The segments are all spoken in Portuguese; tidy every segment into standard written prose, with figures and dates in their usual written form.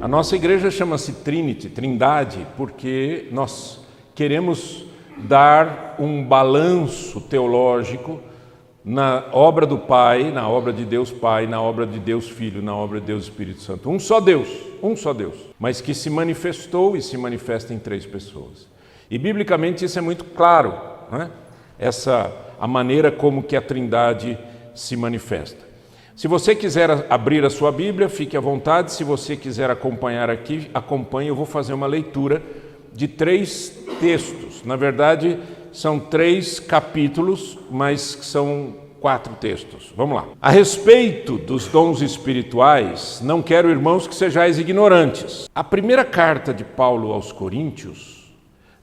A nossa igreja chama-se Trinity, Trindade, porque nós queremos dar um balanço teológico na obra do Pai, na obra de Deus Pai, na obra de Deus Filho, na obra de Deus Espírito Santo. Um só Deus, mas que se manifestou e se manifesta em três pessoas. E biblicamente isso é muito claro, né? A maneira como que a Trindade se manifesta. Se você quiser abrir a sua Bíblia, fique à vontade. Se você quiser acompanhar aqui, acompanhe. Eu vou fazer uma leitura de 3 textos. Na verdade, são 3 capítulos, mas são 4 textos. Vamos lá. A respeito dos dons espirituais, não quero, irmãos, que sejais ignorantes. A primeira carta de Paulo aos Coríntios,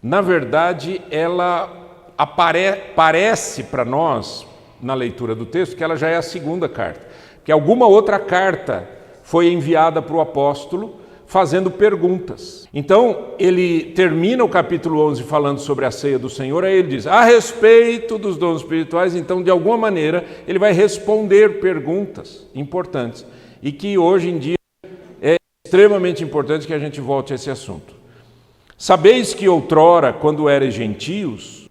na verdade, ela parece para nós, na leitura do texto, que ela já é a segunda carta. Que alguma outra carta foi enviada para o apóstolo fazendo perguntas. Então, ele termina o capítulo 11 falando sobre a ceia do Senhor, aí ele diz, a respeito dos dons espirituais, então, de alguma maneira, ele vai responder perguntas importantes e que hoje em dia é extremamente importante que a gente volte a esse assunto. Sabeis que outrora, quando erais gentios,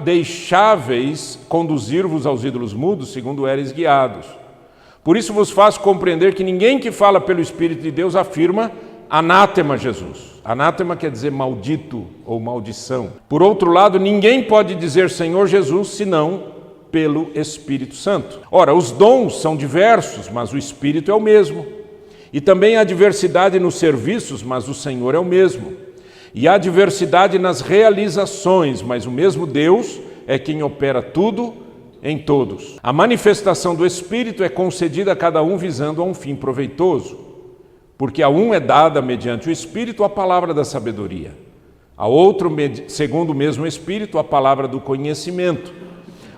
deixáveis conduzir-vos aos ídolos mudos, segundo erais guiados. Por isso vos faço compreender que ninguém que fala pelo Espírito de Deus afirma anátema Jesus. Anátema quer dizer maldito ou maldição. Por outro lado, ninguém pode dizer Senhor Jesus senão pelo Espírito Santo. Ora, os dons são diversos, mas o Espírito é o mesmo. E também há diversidade nos serviços, mas o Senhor é o mesmo. E há diversidade nas realizações, mas o mesmo Deus é quem opera tudo em todos. A manifestação do Espírito é concedida a cada um visando a um fim proveitoso, porque a um é dada mediante o Espírito a palavra da sabedoria, a outro, segundo o mesmo Espírito, a palavra do conhecimento,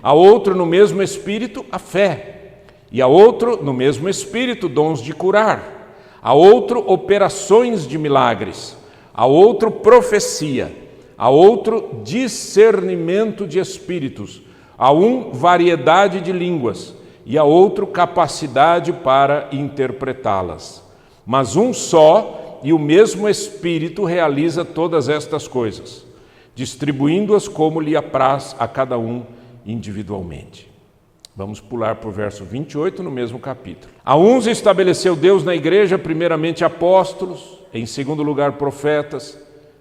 a outro no mesmo Espírito a fé, e a outro no mesmo Espírito dons de curar, a outro operações de milagres, a outro profecia, a outro discernimento de espíritos, a um variedade de línguas e a outro capacidade para interpretá-las. Mas um só e o mesmo Espírito realiza todas estas coisas, distribuindo-as como lhe apraz a cada um individualmente. Vamos pular para o verso 28 no mesmo capítulo. A uns estabeleceu Deus na igreja, primeiramente apóstolos, em segundo lugar profetas,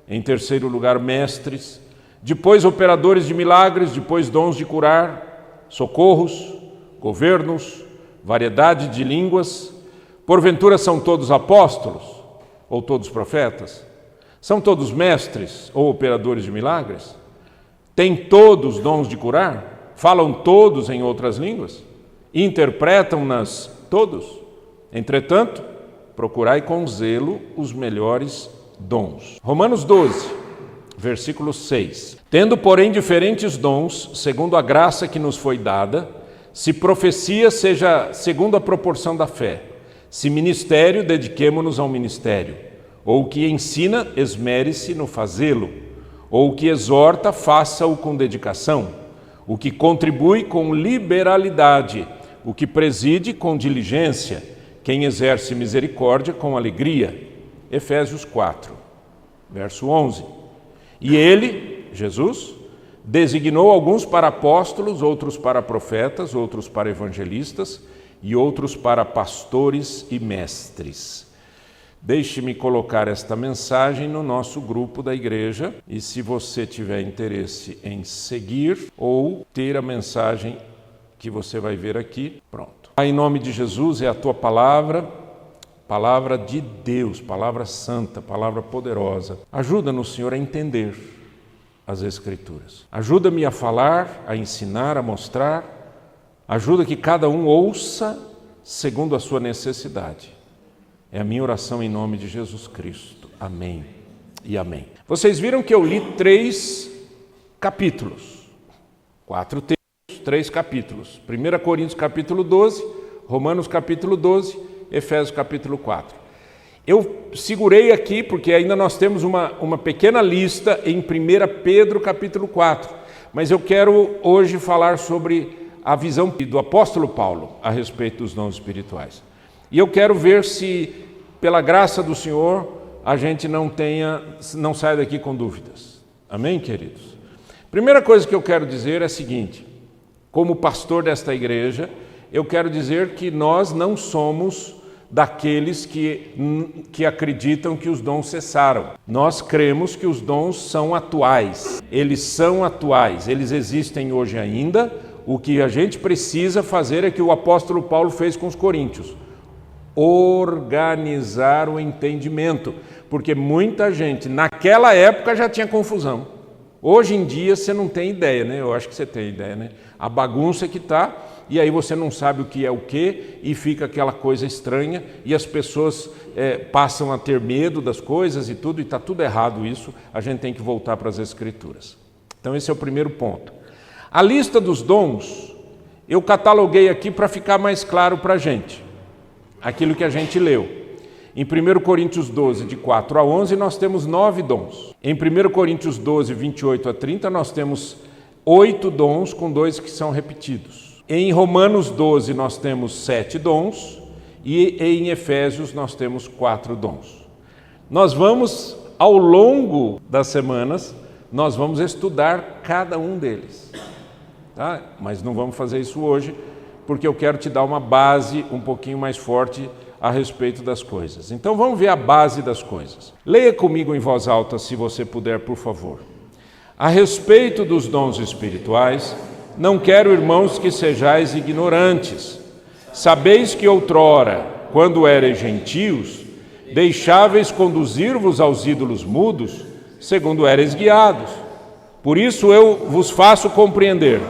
em terceiro lugar mestres, depois operadores de milagres, depois dons de curar, socorros, governos, variedade de línguas. Porventura são todos apóstolos ou todos profetas? São todos mestres ou operadores de milagres? Têm todos dons de curar? Falam todos em outras línguas? Interpretam-nas todos? Entretanto, procurai com zelo os melhores dons. Romanos 12. Versículo 6. Tendo, porém, diferentes dons, segundo a graça que nos foi dada, se profecia, seja segundo a proporção da fé. Se ministério, dediquemo-nos ao ministério. Ou o que ensina, esmere-se no fazê-lo. Ou o que exorta, faça-o com dedicação. O que contribui com liberalidade. O que preside com diligência. Quem exerce misericórdia com alegria. Efésios 4, verso 11. E ele, Jesus, designou alguns para apóstolos, outros para profetas, outros para evangelistas e outros para pastores e mestres. Deixe-me colocar esta mensagem no nosso grupo da igreja e se você tiver interesse em seguir ou ter a mensagem que você vai ver aqui, pronto. Em nome de Jesus é a tua palavra, palavra de Deus, palavra santa, palavra poderosa. Ajuda-nos, Senhor, a entender as Escrituras. Ajuda-me a falar, a ensinar, a mostrar. Ajuda que cada um ouça segundo a sua necessidade. É a minha oração em nome de Jesus Cristo. Amém e amém. Vocês viram que eu li 3 capítulos, 4 textos, 3 capítulos. 1 Coríntios capítulo 12, Romanos capítulo 12, Efésios capítulo 4. Eu segurei aqui porque ainda nós temos uma pequena lista em 1 Pedro capítulo 4, mas eu quero hoje falar sobre a visão do apóstolo Paulo a respeito dos dons espirituais. E eu quero ver se pela graça do Senhor, a gente não saia daqui com dúvidas. Amém, queridos? Primeira coisa que eu quero dizer é a seguinte: como pastor desta igreja, eu quero dizer que nós não somos daqueles que acreditam que os dons cessaram. Nós cremos que os dons são atuais. Eles são atuais, eles existem hoje ainda. O que a gente precisa fazer é que o apóstolo Paulo fez com os coríntios: organizar o entendimento, porque muita gente naquela época já tinha confusão. Hoje em dia você não tem ideia, né? Eu acho que você tem ideia, né? A bagunça que está, e aí você não sabe o que é o que, e fica aquela coisa estranha, e as pessoas passam a ter medo das coisas e tudo, e está tudo errado isso. A gente tem que voltar para as Escrituras. Então esse é o primeiro ponto. A lista dos dons, eu cataloguei aqui para ficar mais claro para a gente, aquilo que a gente leu. Em 1 Coríntios 12, de 4 a 11, nós temos 9 dons. Em 1 Coríntios 12, 28 a 30, nós temos 8 dons, com 2 que são repetidos. Em Romanos 12, nós temos 7 dons, e em Efésios nós temos 4 dons. Nós vamos, ao longo das semanas, nós vamos estudar cada um deles. Tá? Mas não vamos fazer isso hoje, porque eu quero te dar uma base um pouquinho mais forte a respeito das coisas. Então vamos ver a base das coisas. Leia comigo em voz alta, se você puder, por favor. A respeito dos dons espirituais, não quero, irmãos, que sejais ignorantes. Sabeis que outrora, quando erais gentios, deixáveis conduzir-vos aos ídolos mudos, segundo erais guiados. Por isso eu vos faço compreender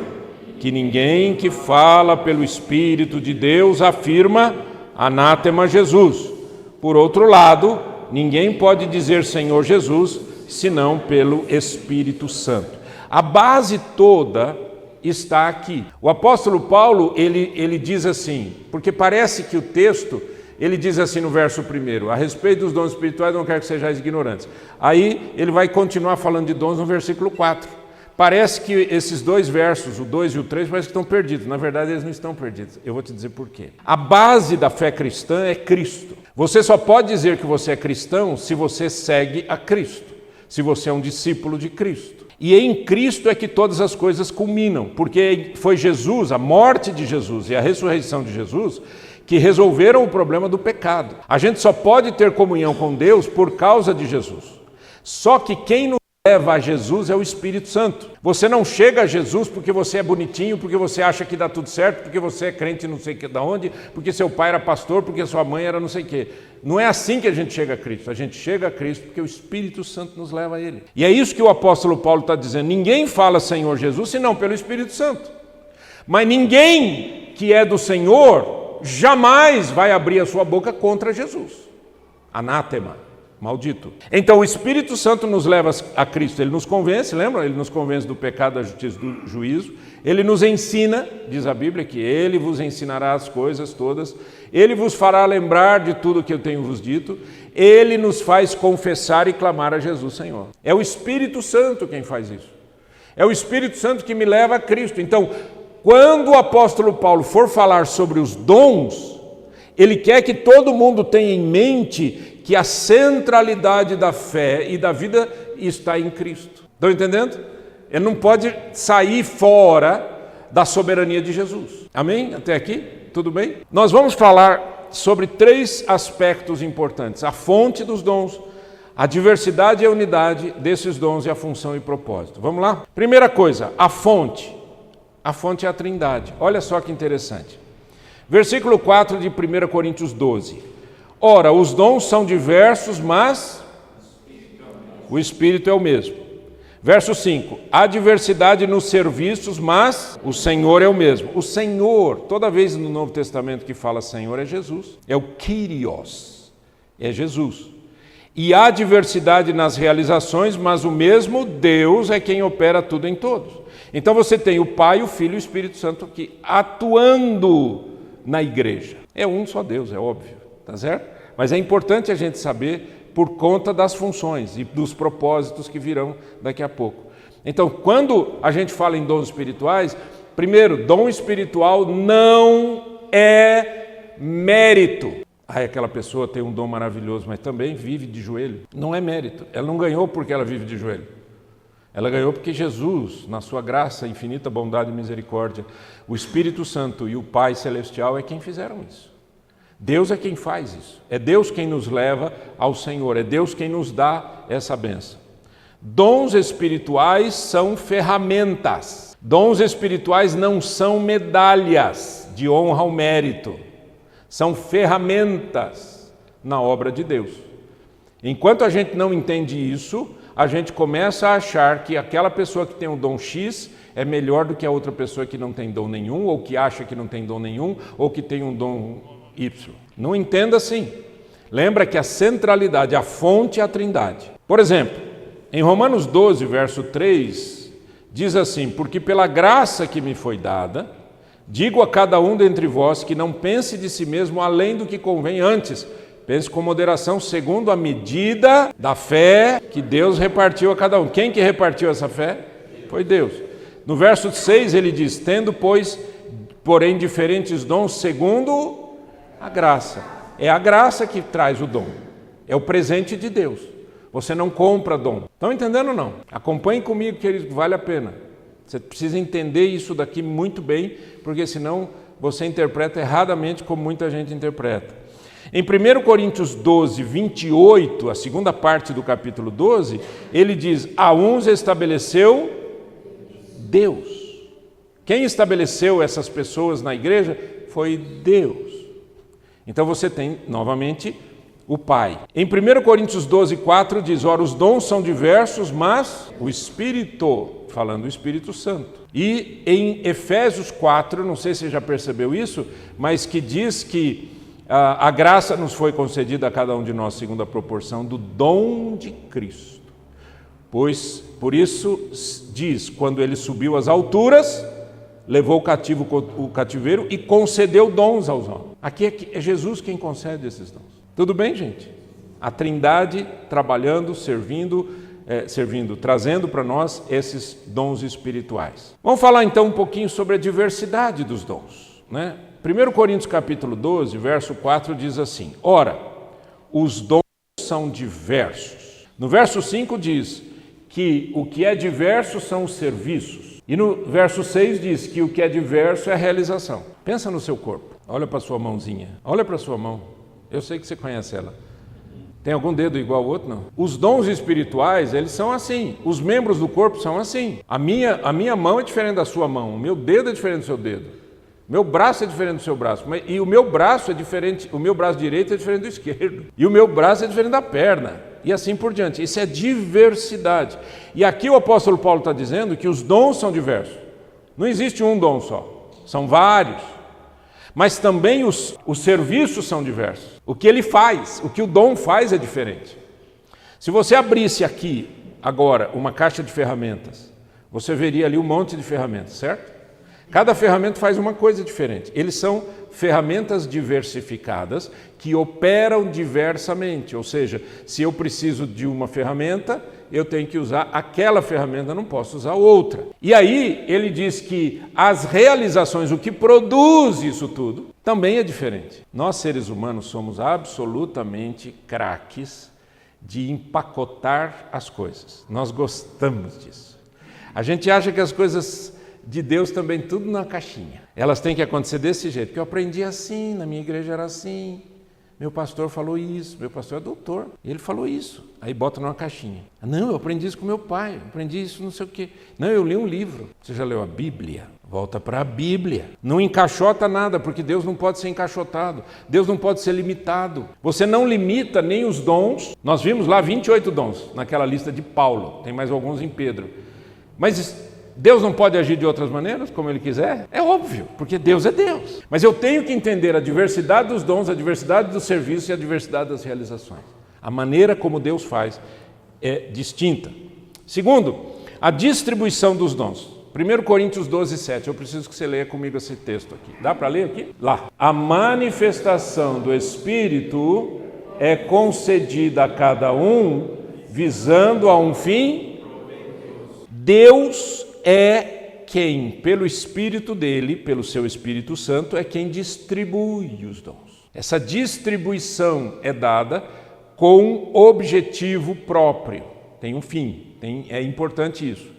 que ninguém que fala pelo Espírito de Deus afirma anátema Jesus. Por outro lado, ninguém pode dizer Senhor Jesus, senão pelo Espírito Santo. A base toda está aqui. O apóstolo Paulo, ele diz assim, porque parece que o texto, ele diz assim no verso 1, a respeito dos dons espirituais, não quero que sejais ignorantes. Aí ele vai continuar falando de dons no versículo 4. Parece que esses dois versos, o 2 e o 3, parece que estão perdidos. Na verdade, eles não estão perdidos. Eu vou te dizer por quê. A base da fé cristã é Cristo. Você só pode dizer que você é cristão se você segue a Cristo, se você é um discípulo de Cristo. E em Cristo é que todas as coisas culminam, porque foi Jesus, a morte de Jesus e a ressurreição de Jesus, que resolveram o problema do pecado. A gente só pode ter comunhão com Deus por causa de Jesus. Só que quem nos leva a Jesus é o Espírito Santo. Você não chega a Jesus porque você é bonitinho, porque você acha que dá tudo certo, porque você é crente não sei que da onde, porque seu pai era pastor, porque sua mãe era não sei o quê. Não é assim que a gente chega a Cristo. A gente chega a Cristo porque o Espírito Santo nos leva a Ele. E é isso que o apóstolo Paulo está dizendo. Ninguém fala Senhor Jesus senão pelo Espírito Santo. Mas ninguém que é do Senhor jamais vai abrir a sua boca contra Jesus. Anátema. Maldito. Então o Espírito Santo nos leva a Cristo, ele nos convence, lembra? Ele nos convence do pecado, da justiça, do juízo. Ele nos ensina, diz a Bíblia, que ele vos ensinará as coisas todas. Ele vos fará lembrar de tudo que eu tenho vos dito. Ele nos faz confessar e clamar a Jesus Senhor. É o Espírito Santo quem faz isso. É o Espírito Santo que me leva a Cristo. Então, quando o apóstolo Paulo for falar sobre os dons, ele quer que todo mundo tenha em mente que a centralidade da fé e da vida está em Cristo. Estão entendendo? Ele não pode sair fora da soberania de Jesus. Amém? Até aqui? Tudo bem? Nós vamos falar sobre 3 aspectos importantes: a fonte dos dons, a diversidade e a unidade desses dons e a função e propósito. Vamos lá? Primeira coisa, a fonte. A fonte é a Trindade. Olha só que interessante. Versículo 4 de 1 Coríntios 12. Ora, os dons são diversos, mas o Espírito é o mesmo. Verso 5. Há diversidade nos serviços, mas o Senhor é o mesmo. O Senhor, toda vez no Novo Testamento que fala Senhor, é Jesus. É o Kyrios. É Jesus. E há diversidade nas realizações, mas o mesmo Deus é quem opera tudo em todos. Então você tem o Pai, o Filho e o Espírito Santo aqui, atuando na igreja. É um só Deus, é óbvio. Tá certo? Mas é importante a gente saber por conta das funções e dos propósitos que virão daqui a pouco. Então, quando a gente fala em dons espirituais, primeiro, dom espiritual não é mérito. Aquela pessoa tem um dom maravilhoso, mas também vive de joelho. Não é mérito. Ela não ganhou porque ela vive de joelho. Ela ganhou porque Jesus, na sua graça, infinita bondade e misericórdia, o Espírito Santo e o Pai Celestial é quem fizeram isso. Deus é quem faz isso. É Deus quem nos leva ao Senhor. É Deus quem nos dá essa bênção. Dons espirituais são ferramentas. Dons espirituais não são medalhas de honra ou mérito. São ferramentas na obra de Deus. Enquanto a gente não entende isso, a gente começa a achar que aquela pessoa que tem um dom X é melhor do que a outra pessoa que não tem dom nenhum, ou que acha que não tem dom nenhum, ou que tem um dom Y. Não entenda assim. Lembra que a centralidade, a fonte é a Trindade. Por exemplo, em Romanos 12, verso 3, diz assim: porque pela graça que me foi dada, digo a cada um dentre vós que não pense de si mesmo além do que convém, antes pense com moderação, segundo a medida da fé que Deus repartiu a cada um. Quem que repartiu essa fé? Foi Deus. No verso 6 ele diz: tendo, pois, porém, diferentes dons segundo a graça. É a graça que traz o dom. É o presente de Deus. Você não compra dom. Estão entendendo ou não? Acompanhem comigo, queridos, vale a pena. Você precisa entender isso daqui muito bem, porque senão você interpreta erradamente como muita gente interpreta. Em 1 Coríntios 12, 28, a segunda parte do capítulo 12, ele diz: a uns estabeleceu Deus. Quem estabeleceu essas pessoas na igreja foi Deus. Então você tem, novamente, o Pai. Em 1 Coríntios 12, 4 diz: ora, os dons são diversos, mas o Espírito, falando do Espírito Santo. E em Efésios 4, não sei se você já percebeu isso, mas que diz que a graça nos foi concedida a cada um de nós segundo a proporção do dom de Cristo. Pois, por isso, diz, quando ele subiu às alturas, levou cativo o cativeiro e concedeu dons aos homens. Aqui é Jesus quem concede esses dons. Tudo bem, gente? A Trindade trabalhando, servindo, trazendo para nós esses dons espirituais. Vamos falar então um pouquinho sobre a diversidade dos dons, né? 1 Coríntios capítulo 12, verso 4 diz assim: ora, os dons são diversos. No verso 5 diz que o que é diverso são os serviços. E no verso 6 diz que o que é diverso é a realização. Pensa no seu corpo. Olha para a sua mãozinha. Olha para a sua mão. Eu sei que você conhece ela. Tem algum dedo igual ao outro? Não. Os dons espirituais, eles são assim. Os membros do corpo são assim. A minha mão é diferente da sua mão. O meu dedo é diferente do seu dedo. Meu braço é diferente do seu braço, e o meu braço é diferente, o meu braço direito é diferente do esquerdo, e o meu braço é diferente da perna, e assim por diante. Isso é diversidade. E aqui o apóstolo Paulo está dizendo que os dons são diversos. Não existe um dom só, são vários. Mas também os serviços são diversos. O que ele faz, o que o dom faz é diferente. Se você abrisse aqui, agora, uma caixa de ferramentas, você veria ali um monte de ferramentas, certo? Cada ferramenta faz uma coisa diferente. Eles são ferramentas diversificadas que operam diversamente. Ou seja, se eu preciso de uma ferramenta, eu tenho que usar aquela ferramenta, não posso usar outra. E aí ele diz que as realizações, o que produz isso tudo, também é diferente. Nós, seres humanos, somos absolutamente craques de empacotar as coisas. Nós gostamos disso. A gente acha que as coisas de Deus também tudo na caixinha. Elas têm que acontecer desse jeito, que eu aprendi assim, na minha igreja era assim, meu pastor falou isso, meu pastor é doutor, ele falou isso, aí bota numa caixinha. Não, eu aprendi isso com meu pai, eu aprendi isso não sei o quê. Não, eu li um livro. Você já leu a Bíblia? Volta para a Bíblia. Não encaixota nada, porque Deus não pode ser encaixotado, Deus não pode ser limitado. Você não limita nem os dons. Nós vimos lá 28 dons, naquela lista de Paulo, tem mais alguns em Pedro. Mas Deus não pode agir de outras maneiras, como Ele quiser? É óbvio, porque Deus é Deus. Mas eu tenho que entender a diversidade dos dons, a diversidade dos serviços e a diversidade das realizações. A maneira como Deus faz é distinta. Segundo, a distribuição dos dons. 1 Coríntios 12, 7. Eu preciso que você leia comigo esse texto aqui. Dá para ler aqui? Lá. A manifestação do Espírito é concedida a cada um, visando a um fim. Deus é quem, pelo Espírito dele, pelo seu Espírito Santo, é quem distribui os dons. Essa distribuição é dada com objetivo próprio. Tem um fim, é importante isso.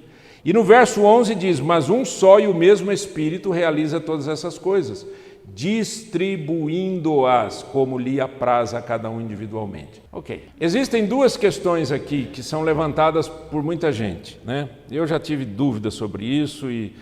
E no verso 11 diz, mas um só e o mesmo Espírito realiza todas essas coisas, distribuindo-as como lhe apraz a cada um individualmente. Ok. Existem duas questões aqui que são levantadas por muita gente, né? Eu já tive dúvidas sobre isso e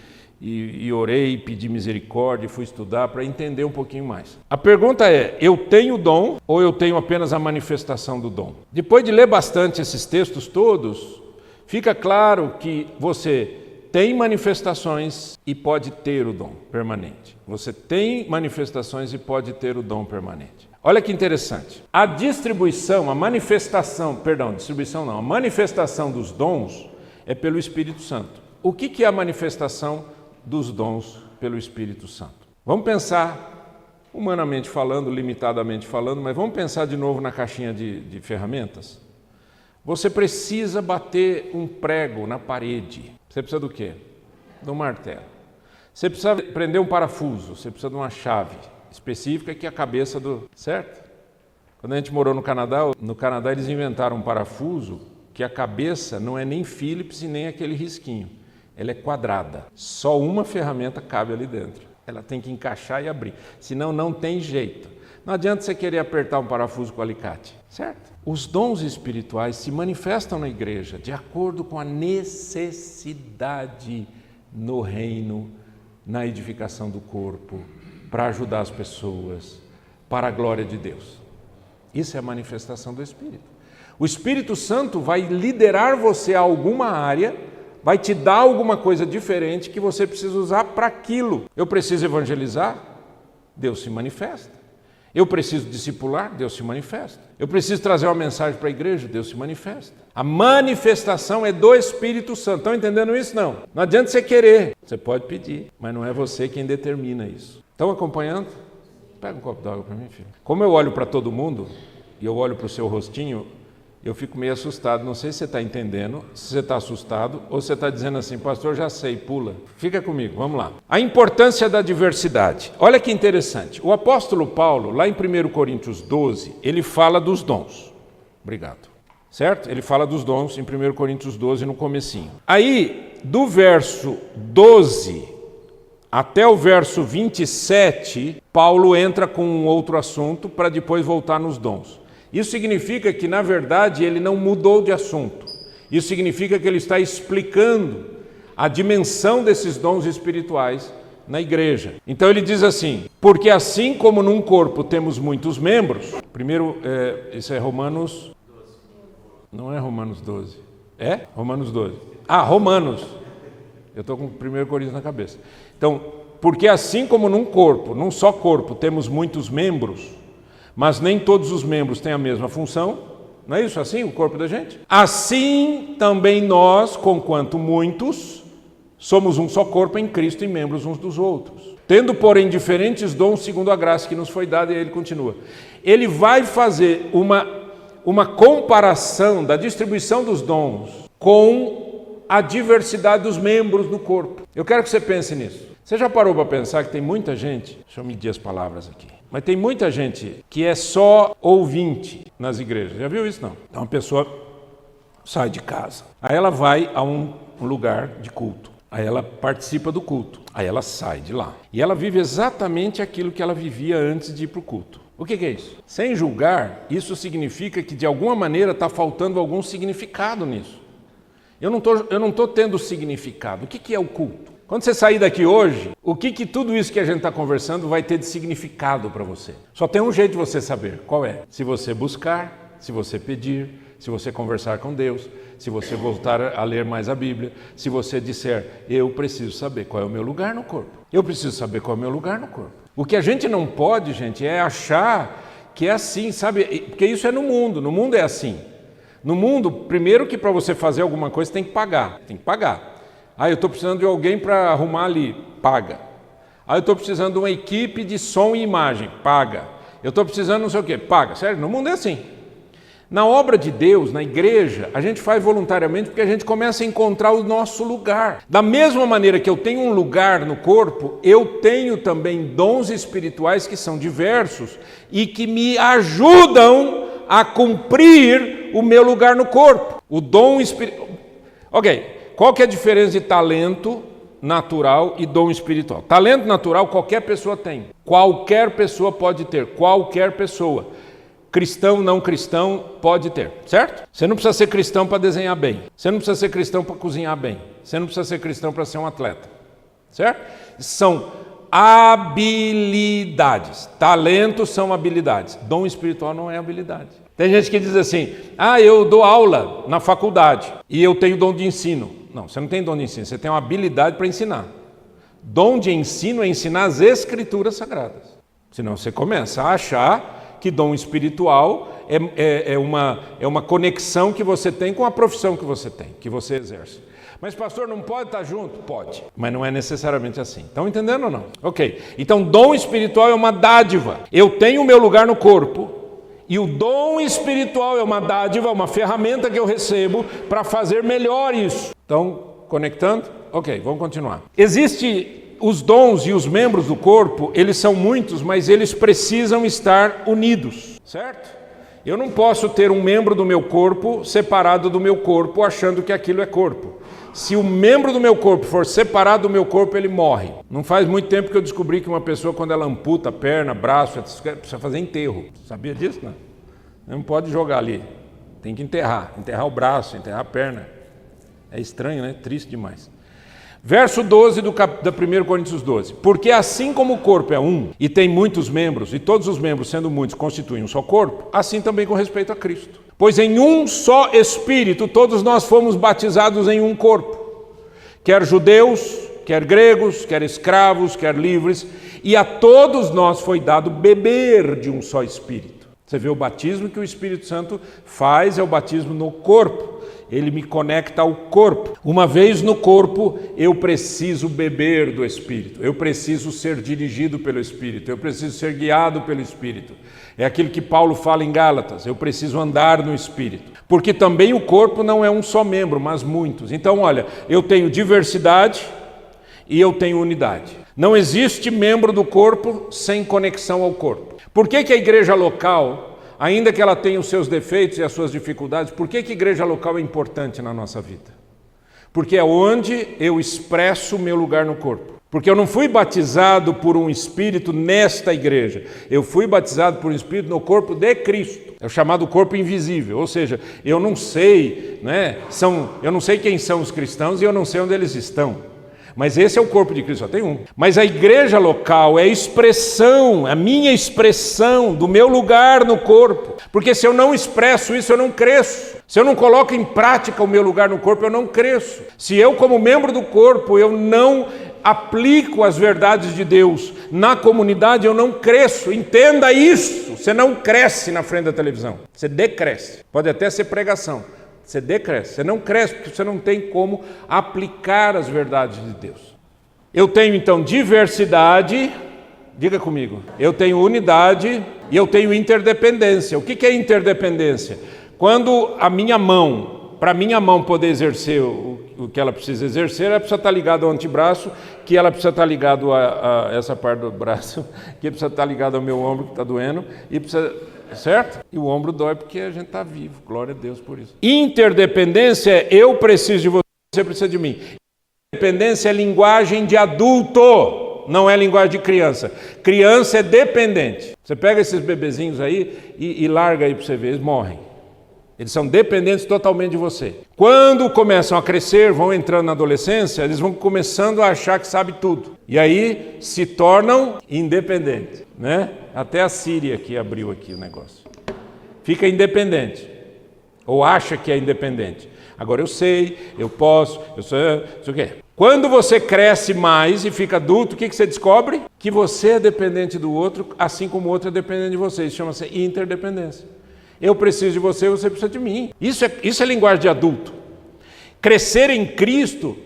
orei, pedi misericórdia, fui estudar para entender um pouquinho mais. A pergunta é, eu tenho dom ou eu tenho apenas a manifestação do dom? Depois de ler bastante esses textos todos, fica claro que você tem manifestações e pode ter o dom permanente. Você tem manifestações e pode ter o dom permanente. Olha que interessante. A manifestação dos dons é pelo Espírito Santo. O que é a manifestação dos dons pelo Espírito Santo? Vamos pensar, humanamente falando, limitadamente falando, mas vamos pensar de novo na caixinha de ferramentas. Você precisa bater um prego na parede. Você precisa do quê? De um martelo. Você precisa prender um parafuso, você precisa de uma chave específica que é a cabeça do... Certo? Quando a gente morou no Canadá eles inventaram um parafuso que a cabeça não é nem Phillips e nem aquele risquinho. Ela é quadrada. Só uma ferramenta cabe ali dentro. Ela tem que encaixar e abrir. Senão não tem jeito. Não adianta você querer apertar um parafuso com alicate. Certo? Os dons espirituais se manifestam na igreja de acordo com a necessidade no reino, na edificação do corpo, para ajudar as pessoas, para a glória de Deus. Isso é a manifestação do Espírito. O Espírito Santo vai liderar você a alguma área, vai te dar alguma coisa diferente que você precisa usar para aquilo. Eu preciso evangelizar? Deus se manifesta. Eu preciso discipular? Deus se manifesta. Eu preciso trazer uma mensagem para a igreja? Deus se manifesta. A manifestação é do Espírito Santo. Estão entendendo isso? Não. Não adianta você querer. Você pode pedir, mas não é você quem determina isso. Estão acompanhando? Pega um copo d'água para mim, filho. Como eu olho para todo mundo, e eu olho para o seu rostinho, eu fico meio assustado. Não sei se você está entendendo, se você está assustado, ou se você está dizendo assim, pastor, já sei, pula. Fica comigo, vamos lá. A importância da diversidade. Olha que interessante. O apóstolo Paulo, lá em 1 Coríntios 12, ele fala dos dons. Obrigado. Certo? Ele fala dos dons em 1 Coríntios 12, no comecinho. Aí, do verso 12 até o verso 27, Paulo entra com um outro assunto para depois voltar nos dons. Isso significa que, na verdade, ele não mudou de assunto. Isso significa que ele está explicando a dimensão desses dons espirituais na igreja. Então ele diz assim, porque assim como num corpo temos muitos membros, primeiro, isso é Romanos... Não é Romanos 12. É? Romanos 12. Ah, Romanos. Eu estou com 1 Coríntios na cabeça. Então, porque assim como num só corpo, temos muitos membros, mas nem todos os membros têm a mesma função, não é isso assim, o corpo da gente? Assim também nós, conquanto muitos, somos um só corpo em Cristo e membros uns dos outros. Tendo, porém, diferentes dons segundo a graça que nos foi dada, e ele continua. Ele vai fazer uma comparação da distribuição dos dons com a diversidade dos membros do corpo. Eu quero que você pense nisso. Você já parou para pensar que tem muita gente, deixa eu medir as palavras aqui, mas tem muita gente que é só ouvinte nas igrejas. Já viu isso? Não. Então uma pessoa sai de casa, aí ela vai a um lugar de culto, aí ela participa do culto, aí ela sai de lá. E ela vive exatamente aquilo que ela vivia antes de ir para o culto. O que é isso? Sem julgar, isso significa que de alguma maneira está faltando algum significado nisso. Eu não estou tendo significado. O que é o culto? Quando você sair daqui hoje, o que tudo isso que a gente está conversando vai ter de significado para você? Só tem um jeito de você saber. Qual é? Se você buscar, se você pedir, se você conversar com Deus, se você voltar a ler mais a Bíblia, se você disser, eu preciso saber qual é o meu lugar no corpo. Eu preciso saber qual é o meu lugar no corpo. O que a gente não pode, gente, é achar que é assim, sabe? Porque isso é no mundo. No mundo é assim. No mundo, primeiro que para você fazer alguma coisa tem que pagar. Tem que pagar. Ah, eu estou precisando de alguém para arrumar ali. Paga. Ah, eu estou precisando de uma equipe de som e imagem. Paga. Eu estou precisando não sei o quê. Paga. Sério? No mundo é assim. Na obra de Deus, na igreja, a gente faz voluntariamente porque a gente começa a encontrar o nosso lugar. Da mesma maneira que eu tenho um lugar no corpo, eu tenho também dons espirituais que são diversos e que me ajudam a cumprir o meu lugar no corpo. O dom espiritual. Ok, qual que é a diferença de talento natural e dom espiritual? Talento natural qualquer pessoa tem. Qualquer pessoa pode ter. Qualquer pessoa. Cristão, não cristão, pode ter, certo? Você não precisa ser cristão para desenhar bem. Você não precisa ser cristão para cozinhar bem. Você não precisa ser cristão para ser um atleta, certo? São habilidades. Talentos são habilidades. Dom espiritual não é habilidade. Tem gente que diz assim, eu dou aula na faculdade e eu tenho dom de ensino. Não, você não tem dom de ensino, você tem uma habilidade para ensinar. Dom de ensino é ensinar as escrituras sagradas. Senão você começa a achar que dom espiritual é uma conexão que você tem com a profissão que você tem, que você exerce. Mas pastor, não pode estar junto? Pode, mas não é necessariamente assim. Estão entendendo ou não? Ok, então dom espiritual é uma dádiva. Eu tenho o meu lugar no corpo e o dom espiritual é uma dádiva, uma ferramenta que eu recebo para fazer melhor isso. Estão conectando? Ok, vamos continuar. Existe... Os dons e os membros do corpo, eles são muitos, mas eles precisam estar unidos, certo? Eu não posso ter um membro do meu corpo separado do meu corpo, achando que aquilo é corpo. Se o membro do meu corpo for separado do meu corpo, ele morre. Não faz muito tempo que eu descobri que uma pessoa, quando ela amputa perna, braço, precisa fazer enterro. Sabia disso, não? Não pode jogar ali. Tem que enterrar o braço, enterrar a perna. É estranho, né? Triste demais. Verso 12 da 1 Coríntios 12. Porque assim como o corpo é um e tem muitos membros, e todos os membros, sendo muitos, constituem um só corpo, assim também com respeito a Cristo. Pois em um só Espírito todos nós fomos batizados em um corpo, quer judeus, quer gregos, quer escravos, quer livres, e a todos nós foi dado beber de um só Espírito. Você vê o batismo que o Espírito Santo faz, é o batismo no corpo. Ele me conecta ao corpo. Uma vez no corpo, eu preciso beber do Espírito. Eu preciso ser dirigido pelo Espírito. Eu preciso ser guiado pelo Espírito. É aquilo que Paulo fala em Gálatas. Eu preciso andar no Espírito. Porque também o corpo não é um só membro, mas muitos. Então, olha, eu tenho diversidade e eu tenho unidade. Não existe membro do corpo sem conexão ao corpo. Por que a igreja local... Ainda que ela tenha os seus defeitos e as suas dificuldades, por que a igreja local é importante na nossa vida? Porque é onde eu expresso o meu lugar no corpo. Porque eu não fui batizado por um Espírito nesta igreja. Eu fui batizado por um Espírito no corpo de Cristo. É o chamado corpo invisível. Ou seja, eu não sei, eu não sei quem são os cristãos e eu não sei onde eles estão. Mas esse é o corpo de Cristo, só tem um. Mas a igreja local é a expressão, a minha expressão do meu lugar no corpo. Porque se eu não expresso isso, eu não cresço. Se eu não coloco em prática o meu lugar no corpo, eu não cresço. Se eu, como membro do corpo, eu não aplico as verdades de Deus na comunidade, eu não cresço. Entenda isso. Você não cresce na frente da televisão. Você decresce. Pode até ser pregação. Você decresce, você não cresce porque você não tem como aplicar as verdades de Deus. Eu tenho então diversidade, diga comigo, eu tenho unidade e eu tenho interdependência. O que é interdependência? Quando a minha mão, para a minha mão poder exercer o que ela precisa exercer, ela precisa estar ligada ao antebraço, que ela precisa estar ligada a essa parte do braço, que precisa estar ligada ao meu ombro que está doendo, e precisa... Certo? E o ombro dói porque a gente está vivo. Glória a Deus por isso. Interdependência é eu preciso de você, você precisa de mim. Independência é linguagem de adulto, não é linguagem de criança. Criança é dependente. Você pega esses bebezinhos aí e larga aí para você ver, eles morrem. Eles são dependentes totalmente de você. Quando começam a crescer, vão entrando na adolescência, eles vão começando a achar que sabe tudo. E aí se tornam independentes, né? Até a Síria que abriu aqui o negócio. Fica independente. Ou acha que é independente. Agora eu sei, eu posso, eu sei o quê. Quando você cresce mais e fica adulto, o que você descobre? Que você é dependente do outro, assim como o outro é dependente de você. Isso chama-se interdependência. Eu preciso de você, você precisa de mim. Isso é linguagem de adulto. Crescer em Cristo,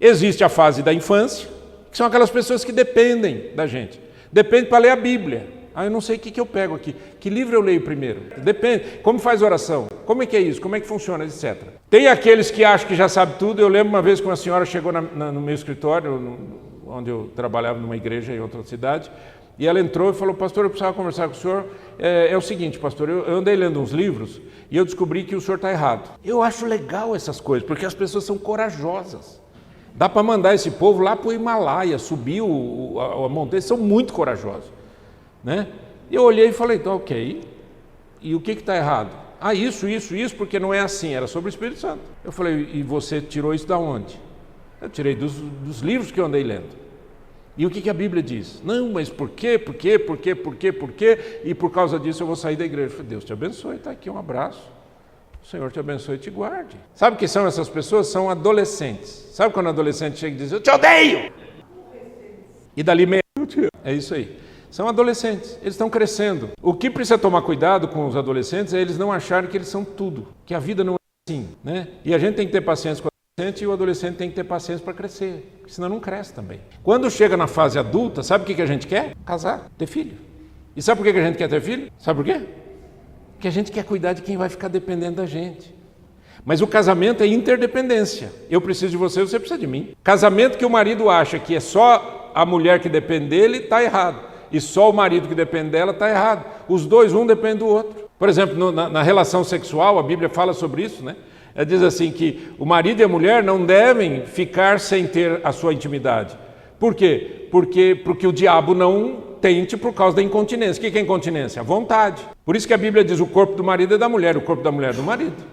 existe a fase da infância, que são aquelas pessoas que dependem da gente. Depende para ler a Bíblia. Ah, eu não sei o que eu pego aqui. Que livro eu leio primeiro? Depende. Como faz oração? Como é que é isso? Como é que funciona? Etc. Tem aqueles que acham que já sabe tudo. Eu lembro uma vez que uma senhora chegou no meu escritório, onde eu trabalhava numa igreja em outra cidade, e ela entrou e falou: pastor, eu precisava conversar com o senhor. É o seguinte, pastor, eu andei lendo uns livros e eu descobri que o senhor está errado. Eu acho legal essas coisas, porque as pessoas são corajosas. Dá para mandar esse povo lá para o Himalaia, subir a montanha, são muito corajosos. Né? Eu olhei e falei: então, ok, e o que está errado? Ah, isso, porque não é assim, era sobre o Espírito Santo. Eu falei: e você tirou isso da onde? Eu tirei dos livros que eu andei lendo. E o que a Bíblia diz? Não, mas por quê? E por causa disso eu vou sair da igreja. Eu falei: Deus te abençoe, está aqui um abraço. O Senhor te abençoe e te guarde. Sabe o que são essas pessoas? São adolescentes. Sabe quando o adolescente chega e diz: eu te odeio! E dali meia é isso aí. São adolescentes, eles estão crescendo. O que precisa tomar cuidado com os adolescentes é eles não acharem que eles são tudo, que a vida não é assim, né? E a gente tem que ter paciência com o adolescente e o adolescente tem que ter paciência para crescer, porque senão não cresce também. Quando chega na fase adulta, sabe o que a gente quer? Casar, ter filho. E sabe por que a gente quer ter filho? Sabe por quê? Porque a gente quer cuidar de quem vai ficar dependendo da gente. Mas o casamento é interdependência. Eu preciso de você, você precisa de mim. Casamento que o marido acha que é só a mulher que depende dele, está errado. E só o marido que depende dela está errado. Os dois, um depende do outro. Por exemplo, na relação sexual, a Bíblia fala sobre isso, né? Ela diz assim que o marido e a mulher não devem ficar sem ter a sua intimidade. Por quê? Porque o diabo não tente por causa da incontinência. O que é incontinência? A vontade. Por isso que a Bíblia diz: o corpo do marido é da mulher, o corpo da mulher é do marido.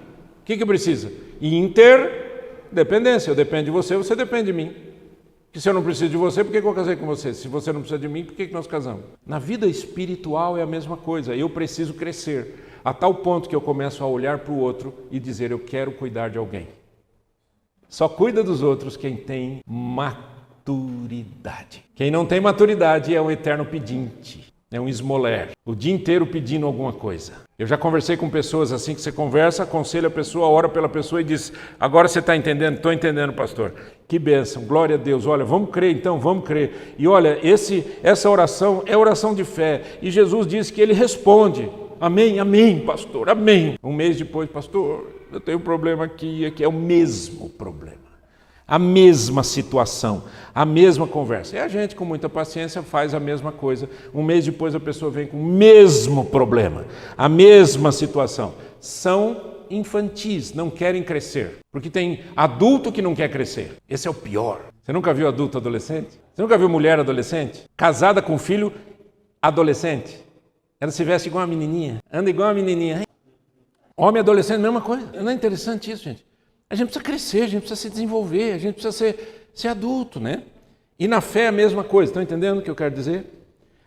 O que precisa? Interdependência. Eu dependo de você, você depende de mim. Que se eu não preciso de você, por que eu casei com você? Se você não precisa de mim, por que nós casamos? Na vida espiritual é a mesma coisa. Eu preciso crescer a tal ponto que eu começo a olhar para o outro e dizer: eu quero cuidar de alguém. Só cuida dos outros quem tem maturidade. Quem não tem maturidade é um eterno pedinte, é um esmoler, o dia inteiro pedindo alguma coisa. Eu já conversei com pessoas assim, que você conversa, aconselha a pessoa, ora pela pessoa e diz: agora você está entendendo? Estou entendendo, pastor. Que bênção, glória a Deus. Olha, vamos crer então, vamos crer. E olha, essa oração é oração de fé. E Jesus disse que ele responde: amém, amém, pastor, amém. Um mês depois: pastor, eu tenho um problema aqui, é o mesmo problema. A mesma situação, a mesma conversa. E a gente, com muita paciência, faz a mesma coisa. Um mês depois a pessoa vem com o mesmo problema, a mesma situação. São infantis, não querem crescer. Porque tem adulto que não quer crescer. Esse é o pior. Você nunca viu adulto adolescente? Você nunca viu mulher adolescente? Casada com filho adolescente? Ela se veste igual uma menininha, anda igual uma menininha. Homem adolescente, mesma coisa. Não é interessante isso, gente? A gente precisa crescer, a gente precisa se desenvolver, a gente precisa ser adulto, né? E na fé é a mesma coisa, estão entendendo o que eu quero dizer?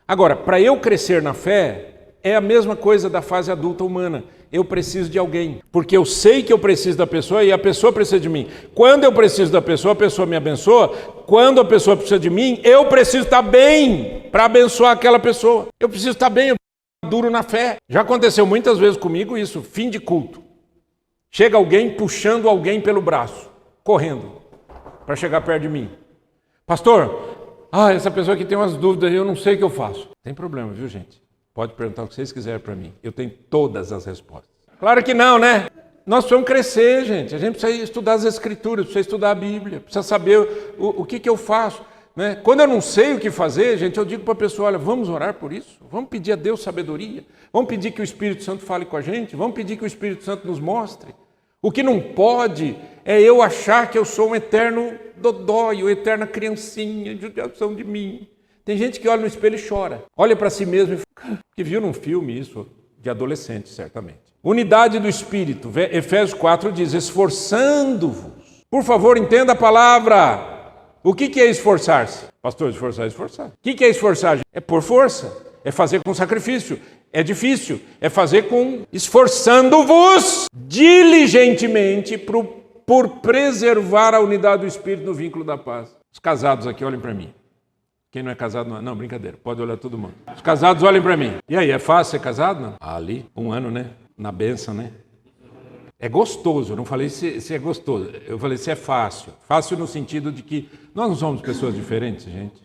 Agora, para eu crescer na fé, é a mesma coisa da fase adulta humana. Eu preciso de alguém, porque eu sei que eu preciso da pessoa e a pessoa precisa de mim. Quando eu preciso da pessoa, a pessoa me abençoa. Quando a pessoa precisa de mim, eu preciso estar bem para abençoar aquela pessoa. Eu preciso estar bem, eu preciso estar duro na fé. Já aconteceu muitas vezes comigo isso, fim de culto. Chega alguém puxando alguém pelo braço, correndo, para chegar perto de mim. Pastor, essa pessoa aqui tem umas dúvidas e eu não sei o que eu faço. Tem problema, viu, gente? Pode perguntar o que vocês quiserem para mim. Eu tenho todas as respostas. Claro que não, né? Nós precisamos crescer, gente. A gente precisa estudar as Escrituras, precisa estudar a Bíblia, precisa saber o que eu faço. Né? Quando eu não sei o que fazer, gente, eu digo para a pessoa: olha, vamos orar por isso. Vamos pedir a Deus sabedoria. Vamos pedir que o Espírito Santo fale com a gente. Vamos pedir que o Espírito Santo nos mostre. O que não pode é eu achar que eu sou um eterno dodói, uma eterna criancinha, judiação de mim. Tem gente que olha no espelho e chora. Olha para si mesmo e fala, que viu num filme isso, de adolescente, certamente. Unidade do Espírito. Efésios 4 diz: esforçando-vos. Por favor, entenda a palavra. O que é esforçar-se? Pastor, esforçar é esforçar. O que é esforçar? É por força. É fazer com sacrifício. É difícil. É fazer com esforçando-vos diligentemente por preservar a unidade do Espírito no vínculo da paz. Os casados aqui, olhem para mim. Quem não é casado, não, brincadeira, pode olhar todo mundo. Os casados, olhem para mim. E aí, é fácil ser casado? Não? Ali, 1 ano, né? Na bênção, né? É gostoso, eu não falei se é gostoso, eu falei se é fácil. Fácil no sentido de que nós não somos pessoas diferentes, gente.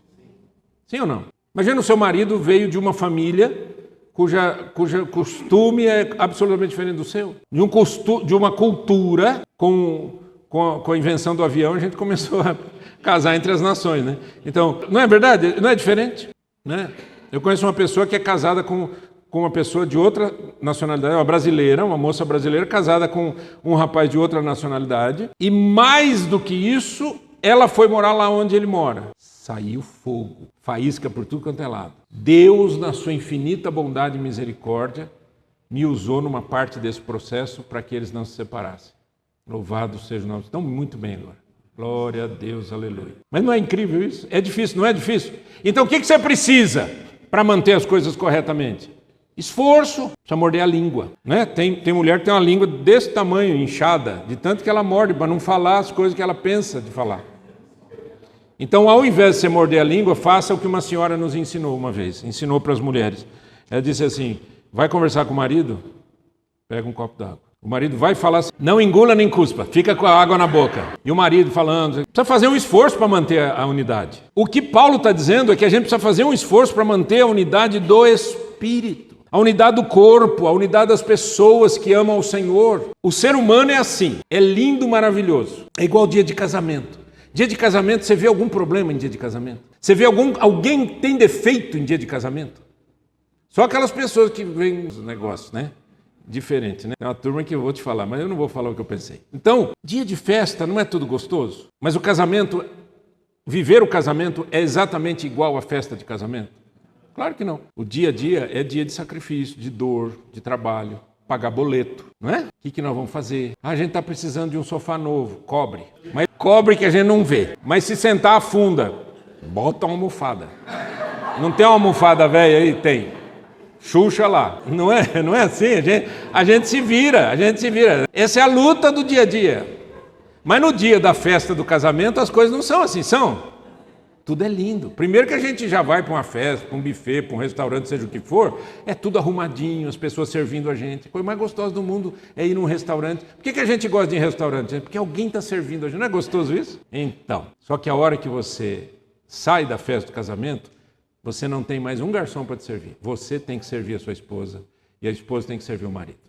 Sim ou não? Imagina o seu marido veio de uma família cuja costume é absolutamente diferente do seu. De uma cultura, com a invenção do avião, a gente começou a casar entre as nações, né? Então, não é verdade? Não é diferente, né? Eu conheço uma pessoa que é casada com uma pessoa de outra nacionalidade, uma brasileira, uma moça brasileira casada com um rapaz de outra nacionalidade, e mais do que isso, ela foi morar lá onde ele mora. Saiu fogo, faísca por tudo quanto é lado. Deus, na sua infinita bondade e misericórdia, me usou numa parte desse processo para que eles não se separassem. Louvado seja o nome. Estão muito bem agora. Glória a Deus, aleluia. Mas não é incrível isso? É difícil, não é difícil? Então o que você precisa para manter as coisas corretamente? Esforço. Precisa morder a língua, né? Tem mulher que tem uma língua desse tamanho, inchada, de tanto que ela morde para não falar as coisas que ela pensa de falar. Então, ao invés de você morder a língua, faça o que uma senhora nos ensinou uma vez, ensinou para as mulheres. Ela disse assim, vai conversar com o marido, pega um copo d'água. O marido vai falar assim, não engula nem cuspa, fica com a água na boca. E o marido falando, precisa fazer um esforço para manter a unidade. O que Paulo está dizendo é que a gente precisa fazer um esforço para manter a unidade do Espírito. A unidade do corpo, a unidade das pessoas que amam ao Senhor. O ser humano é assim, é lindo, maravilhoso. É igual dia de casamento. Dia de casamento, você vê algum problema em dia de casamento? Você vê alguém tem defeito em dia de casamento? Só aquelas pessoas que veem os negócios, né? Diferente, né? É uma turma que eu vou te falar, mas eu não vou falar o que eu pensei. Então, dia de festa não é tudo gostoso? Mas o casamento, viver o casamento é exatamente igual à festa de casamento? Claro que não. O dia a dia é dia de sacrifício, de dor, de trabalho. Pagar boleto, não é? O que nós vamos fazer? A gente está precisando de um sofá novo, cobre. Mas cobre que a gente não vê. Mas se sentar afunda, bota uma almofada. Não tem uma almofada velha aí? Tem. Xuxa lá. Não é assim? A gente se vira. Essa é a luta do dia a dia. Mas no dia da festa do casamento as coisas não são assim, são? Tudo é lindo. Primeiro que a gente já vai para uma festa, para um buffet, para um restaurante, seja o que for, é tudo arrumadinho, as pessoas servindo a gente. A coisa mais gostosa do mundo é ir num restaurante. Por que a gente gosta de ir em restaurante? Porque alguém está servindo a gente. Não é gostoso isso? Então, só que a hora que você sai da festa do casamento, você não tem mais um garçom para te servir. Você tem que servir a sua esposa e a esposa tem que servir o marido.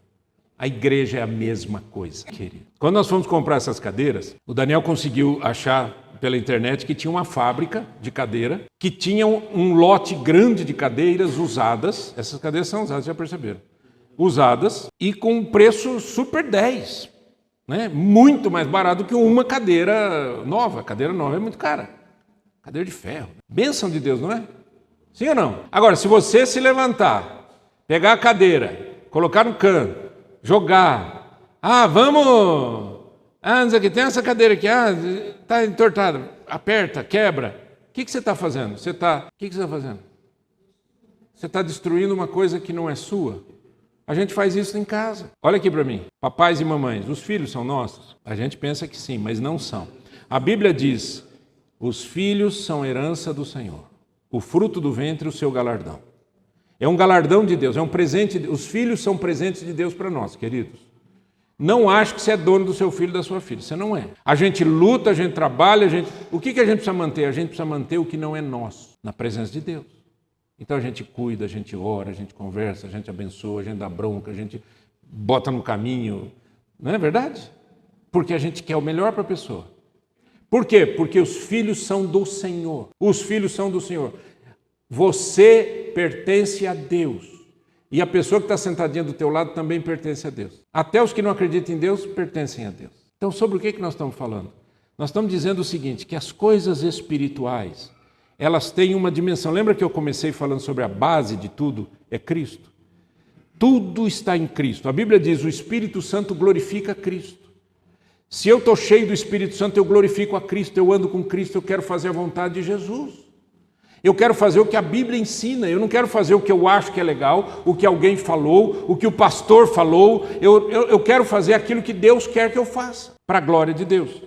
A igreja é a mesma coisa, querido. Quando nós fomos comprar essas cadeiras, o Daniel conseguiu achar pela internet que tinha uma fábrica de cadeira, que tinha um lote grande de cadeiras usadas, essas cadeiras são usadas, já perceberam, usadas e com um preço super 10, né? Muito mais barato que uma cadeira nova. A cadeira nova é muito cara, cadeira de ferro. Bênção de Deus, não é? Sim ou não? Agora, se você se levantar, pegar a cadeira, colocar no canto, jogar, vamos... não sei o que, tem essa cadeira aqui, está entortada, aperta, quebra. O que você está fazendo? O que você está fazendo? Você está destruindo uma coisa que não é sua. A gente faz isso em casa. Olha aqui para mim, papais e mamães, os filhos são nossos? A gente pensa que sim, mas não são. A Bíblia diz, os filhos são herança do Senhor, o fruto do ventre, o seu galardão. É um galardão de Deus, é um presente. Os filhos são presentes de Deus para nós, queridos. Não acho que você é dono do seu filho e da sua filha. Você não é. A gente luta, a gente trabalha, o que a gente precisa manter? A gente precisa manter o que não é nosso, na presença de Deus. Então a gente cuida, a gente ora, a gente conversa, a gente abençoa, a gente dá bronca, a gente bota no caminho. Não é verdade? Porque a gente quer o melhor para a pessoa. Por quê? Porque os filhos são do Senhor. Os filhos são do Senhor. Você pertence a Deus. E a pessoa que está sentadinha do teu lado também pertence a Deus. Até os que não acreditam em Deus pertencem a Deus. Então, sobre o que nós estamos falando? Nós estamos dizendo o seguinte, que as coisas espirituais, elas têm uma dimensão. Lembra que eu comecei falando sobre a base de tudo? É Cristo. Tudo está em Cristo. A Bíblia diz, o Espírito Santo glorifica Cristo. Se eu estou cheio do Espírito Santo, eu glorifico a Cristo, eu ando com Cristo, eu quero fazer a vontade de Jesus. Eu quero fazer o que a Bíblia ensina, eu não quero fazer o que eu acho que é legal, o que alguém falou, o que o pastor falou, eu quero fazer aquilo que Deus quer que eu faça, para a glória de Deus.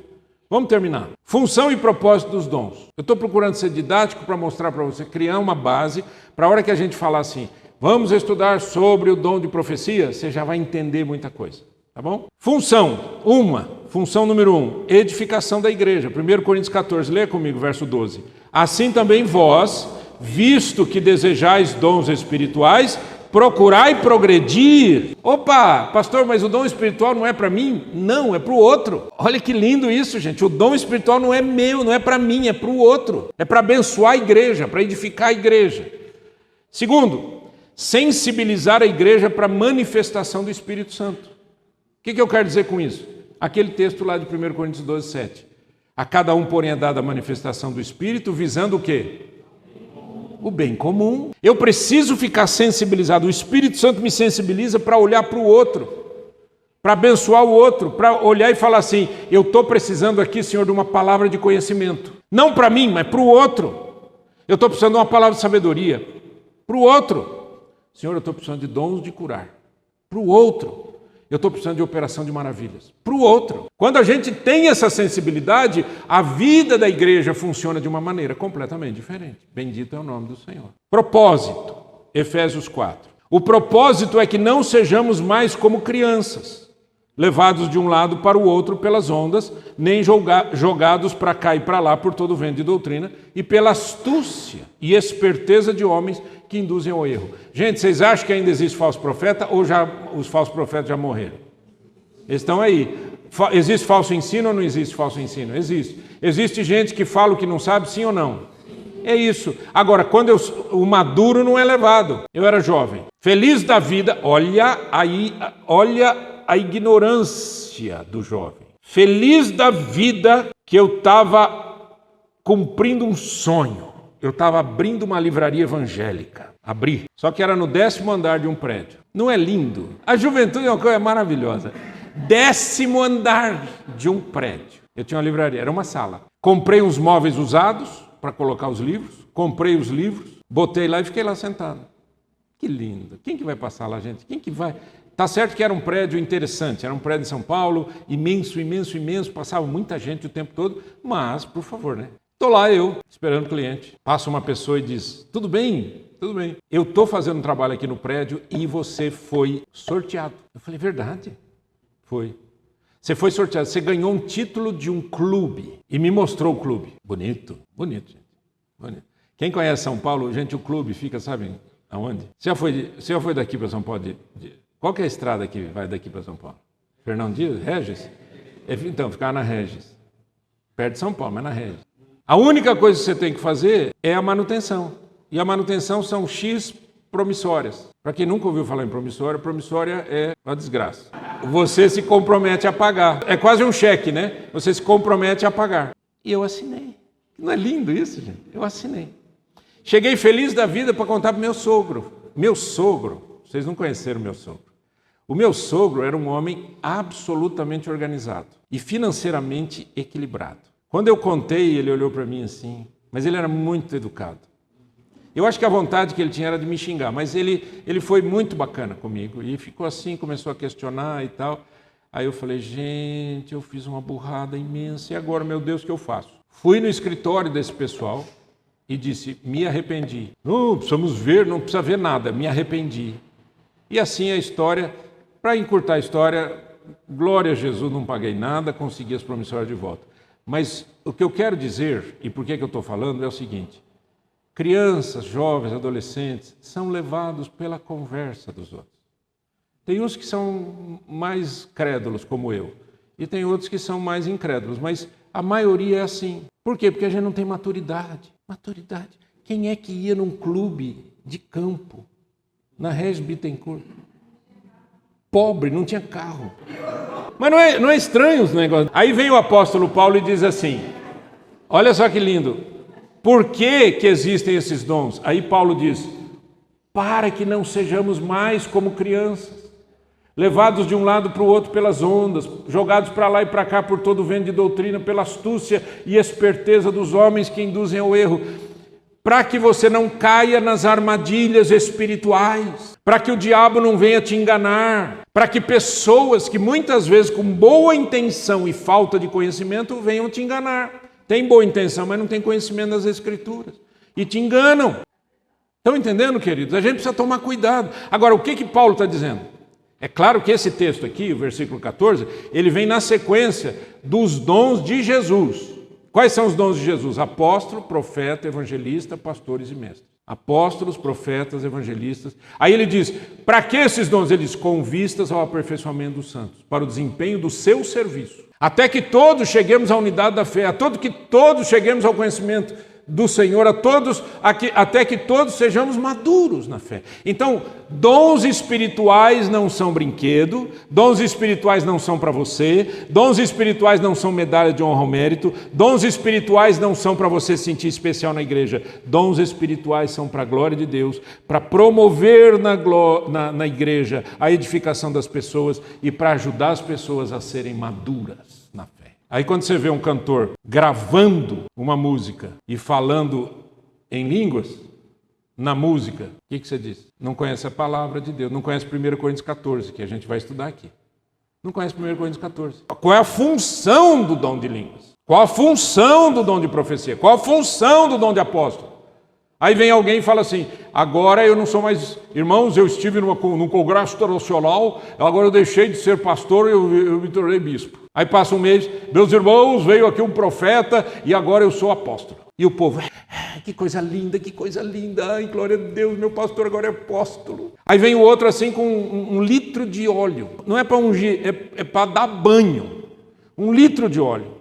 Vamos terminar. Função e propósito dos dons. Eu estou procurando ser didático para mostrar para você, criar uma base, para a hora que a gente falar assim, vamos estudar sobre o dom de profecia, você já vai entender muita coisa, tá bom? Função número 1, edificação da igreja. 1 Coríntios 14, leia comigo, verso 12. Assim também vós, visto que desejais dons espirituais, procurai progredir. Opa, pastor, mas o dom espiritual não é para mim? Não, é para o outro. Olha que lindo isso, gente. O dom espiritual não é meu, não é para mim, é para o outro. É para abençoar a igreja, para edificar a igreja. Segundo, sensibilizar a igreja para a manifestação do Espírito Santo. O que eu quero dizer com isso? Aquele texto lá de 1 Coríntios 12, 7. A cada um, porém, é dada a manifestação do Espírito, visando o quê? O bem comum. Eu preciso ficar sensibilizado. O Espírito Santo me sensibiliza para olhar para o outro, para abençoar o outro, para olhar e falar assim, eu estou precisando aqui, Senhor, de uma palavra de conhecimento. Não para mim, mas para o outro. Eu estou precisando de uma palavra de sabedoria. Para o outro. Senhor, eu estou precisando de dons de curar. Para o outro. Eu estou precisando de operação de maravilhas. Para o outro. Quando a gente tem essa sensibilidade, a vida da igreja funciona de uma maneira completamente diferente. Bendito é o nome do Senhor. Propósito. Efésios 4. O propósito é que não sejamos mais como crianças, levados de um lado para o outro pelas ondas, nem jogados para cá e para lá por todo o vento de doutrina, e pela astúcia e esperteza de homens que induzem ao erro. Gente, vocês acham que ainda existe falso profeta ou já os falsos profetas já morreram? Eles estão aí. Existe falso ensino ou não existe falso ensino? Existe. Existe gente que fala o que não sabe, sim ou não? É isso. Agora, quando o maduro não é levado. Eu era jovem. Feliz da vida, olha a ignorância do jovem. Feliz da vida que eu estava cumprindo um sonho. Eu estava abrindo uma livraria evangélica. Abri. Só que era no 10º andar de um prédio. Não é lindo? A juventude é uma coisa maravilhosa. 10º andar de um prédio. Eu tinha uma livraria, era uma sala. Comprei uns móveis usados para colocar os livros. Comprei os livros, botei lá e fiquei lá sentado. Que lindo. Quem que vai passar lá, gente? Quem que vai? Tá certo que era um prédio interessante. Era um prédio em São Paulo, imenso, imenso, imenso. Passava muita gente o tempo todo. Mas, por favor, né? Estou lá eu, esperando o cliente. Passa uma pessoa e diz, tudo bem, tudo bem. Eu estou fazendo um trabalho aqui no prédio e você foi sorteado. Eu falei, verdade? Foi. Você foi sorteado, você ganhou um título de um clube. E me mostrou o clube. Bonito, bonito, gente. Bonito. Quem conhece São Paulo, gente, o clube fica, sabe aonde? Você já foi daqui para São Paulo? Qual que é a estrada que vai daqui para São Paulo? Fernão Dias? Regis? Então, ficar na Regis. Perto de São Paulo, mas na Regis. A única coisa que você tem que fazer é a manutenção. E a manutenção são X promissórias. Para quem nunca ouviu falar em promissória é uma desgraça. Você se compromete a pagar. É quase um cheque, né? Você se compromete a pagar. E eu assinei. Não é lindo isso, gente? Eu assinei. Cheguei feliz da vida para contar para o meu sogro. Meu sogro, vocês não conheceram o meu sogro. O meu sogro era um homem absolutamente organizado e financeiramente equilibrado. Quando eu contei, ele olhou para mim assim, mas ele era muito educado. Eu acho que a vontade que ele tinha era de me xingar, mas ele foi muito bacana comigo e ficou assim, começou a questionar e tal. Aí eu falei, gente, eu fiz uma burrada imensa e agora, meu Deus, o que eu faço? Fui no escritório desse pessoal e disse, me arrependi. Não precisamos ver, não precisa ver nada, me arrependi. E assim a história, para encurtar a história, glória a Jesus, não paguei nada, consegui as promissórias de volta. Mas o que eu quero dizer, e por que eu estou falando, é o seguinte. Crianças, jovens, adolescentes, são levados pela conversa dos outros. Tem uns que são mais crédulos, como eu, e tem outros que são mais incrédulos, mas a maioria é assim. Por quê? Porque a gente não tem maturidade. Maturidade. Quem é que ia num clube de campo, na Regis Bittencourt? Pobre, não tinha carro. Mas não é estranho os negócios. Aí vem o apóstolo Paulo e diz assim, olha só que lindo, por que existem esses dons? Aí Paulo diz, para que não sejamos mais como crianças, levados de um lado para o outro pelas ondas, jogados para lá e para cá por todo o vento de doutrina, pela astúcia e esperteza dos homens que induzem ao erro, para que você não caia nas armadilhas espirituais, para que o diabo não venha te enganar, para que pessoas que muitas vezes com boa intenção e falta de conhecimento venham te enganar. Tem boa intenção, mas não tem conhecimento das Escrituras. E te enganam. Estão entendendo, queridos? A gente precisa tomar cuidado. Agora, o que Paulo está dizendo? É claro que esse texto aqui, o versículo 14, ele vem na sequência dos dons de Jesus. Quais são os dons de Jesus? Apóstolo, profeta, evangelista, pastores e mestres. Apóstolos, profetas, evangelistas. Aí ele diz, para que esses dons? Ele diz, com vistas ao aperfeiçoamento dos santos, para o desempenho do seu serviço. Até que todos cheguemos à unidade da fé, que todos cheguemos ao conhecimento do Senhor, até que todos sejamos maduros na fé. Então, dons espirituais não são brinquedo, dons espirituais não são para você, dons espirituais não são medalha de honra ao mérito, dons espirituais não são para você se sentir especial na igreja, dons espirituais são para a glória de Deus, para promover na igreja a edificação das pessoas e para ajudar as pessoas a serem maduras na fé. Aí quando você vê um cantor gravando uma música e falando em línguas, na música, o que você diz? Não conhece a palavra de Deus, não conhece 1 Coríntios 14, que a gente vai estudar aqui. Não conhece 1 Coríntios 14. Qual é a função do dom de línguas? Qual a função do dom de profecia? Qual a função do dom de apóstolo? Aí vem alguém e fala assim, agora eu não sou mais... Irmãos, eu estive num congresso internacional, agora eu deixei de ser pastor e eu me tornei bispo. Aí passa um mês, meus irmãos, veio aqui um profeta e agora eu sou apóstolo. E o povo, que coisa linda, ai, glória a Deus, meu pastor agora é apóstolo. Aí vem o outro assim com um litro de óleo. Não é para ungir, é para dar banho. 1 litro de óleo.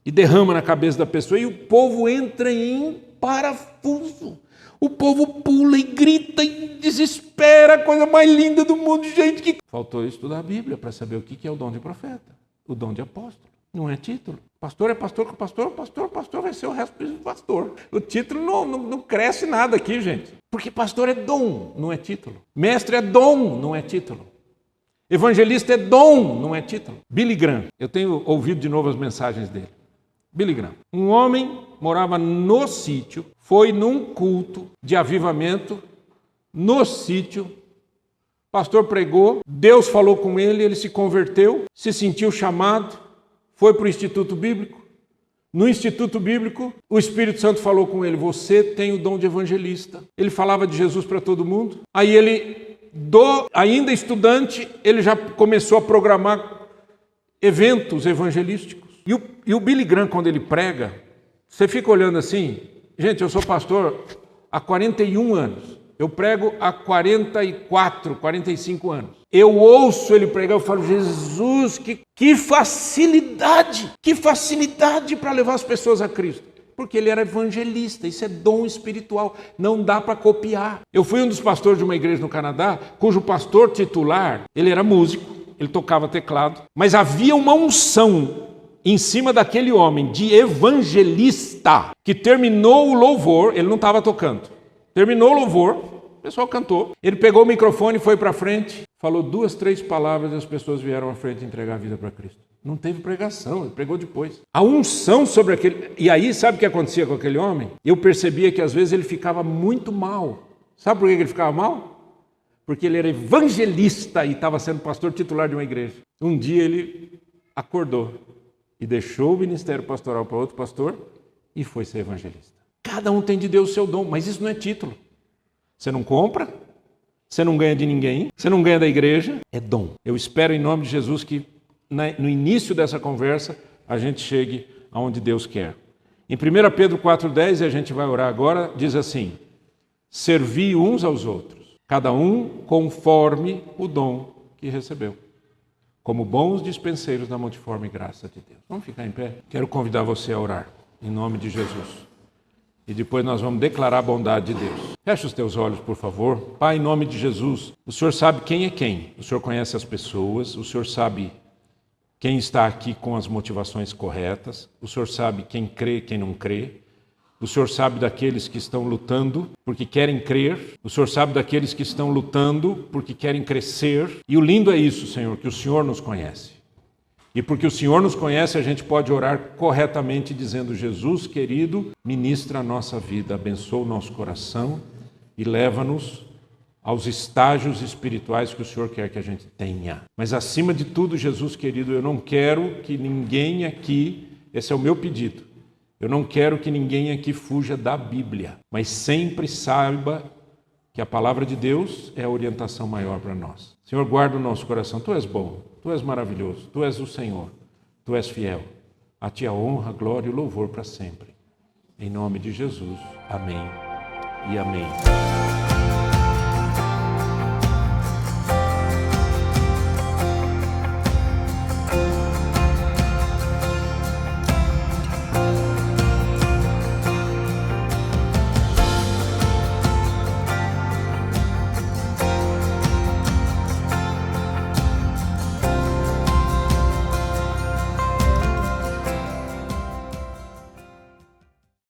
E derrama na cabeça da pessoa e o povo entra em parafuso. O povo pula e grita e desespera, a coisa mais linda do mundo, gente. Que... Faltou estudar a Bíblia para saber o que é o dom de profeta. O dom de apóstolo, não é título. Pastor é pastor, pastor vai ser o resto do pastor. O título não cresce nada aqui, gente. Porque pastor é dom, não é título. Mestre é dom, não é título. Evangelista é dom, não é título. Billy Graham, eu tenho ouvido de novo as mensagens dele. Billy Graham, um homem morava no sítio, foi num culto de avivamento, no sítio, pastor pregou, Deus falou com ele, ele se converteu, se sentiu chamado, foi para o Instituto Bíblico. No Instituto Bíblico, o Espírito Santo falou com ele, você tem o dom de evangelista. Ele falava de Jesus para todo mundo. Aí ele, ainda estudante, ele já começou a programar eventos evangelísticos. E o Billy Graham, quando ele prega, você fica olhando assim, gente, eu sou pastor há 41 anos. Eu prego há 44, 45 anos. Eu ouço ele pregar, eu falo, Jesus, que facilidade para levar as pessoas a Cristo. Porque ele era evangelista, isso é dom espiritual, não dá para copiar. Eu fui um dos pastores de uma igreja no Canadá, cujo pastor titular, ele era músico, ele tocava teclado, mas havia uma unção em cima daquele homem de evangelista, que terminou o louvor, ele não estava tocando. Terminou o louvor, o pessoal cantou. Ele pegou o microfone, foi para frente, falou 2, 3 palavras e as pessoas vieram à frente entregar a vida para Cristo. Não teve pregação, ele pregou depois. A unção sobre aquele... E aí, sabe o que acontecia com aquele homem? Eu percebia que às vezes ele ficava muito mal. Sabe por que ele ficava mal? Porque ele era evangelista e estava sendo pastor titular de uma igreja. Um dia ele acordou e deixou o ministério pastoral para outro pastor e foi ser evangelista. Cada um tem de Deus o seu dom, mas isso não é título. Você não compra, você não ganha de ninguém, você não ganha da igreja, é dom. Eu espero em nome de Jesus que no início dessa conversa a gente chegue aonde Deus quer. Em 1 Pedro 4,10, e a gente vai orar agora, diz assim, servi uns aos outros, cada um conforme o dom que recebeu, como bons dispenseiros da multiforme graça de Deus. Vamos ficar em pé? Quero convidar você a orar, em nome de Jesus. E depois nós vamos declarar a bondade de Deus. Feche os teus olhos, por favor. Pai, em nome de Jesus, o Senhor sabe quem é quem. O Senhor conhece as pessoas, o Senhor sabe quem está aqui com as motivações corretas, o Senhor sabe quem crê e quem não crê, o Senhor sabe daqueles que estão lutando porque querem crer, o Senhor sabe daqueles que estão lutando porque querem crescer. E o lindo é isso, Senhor, que o Senhor nos conhece. E porque o Senhor nos conhece, a gente pode orar corretamente dizendo, Jesus querido, ministra a nossa vida, abençoa o nosso coração e leva-nos aos estágios espirituais que o Senhor quer que a gente tenha. Mas acima de tudo, Jesus querido, eu não quero que ninguém aqui, esse é o meu pedido, eu não quero que ninguém aqui fuja da Bíblia, mas sempre saiba que a palavra de Deus é a orientação maior para nós. Senhor, guarda o nosso coração. Tu és bom, Tu és maravilhoso, Tu és o Senhor, Tu és fiel. A Ti a honra, a glória e o louvor para sempre. Em nome de Jesus. Amém e amém.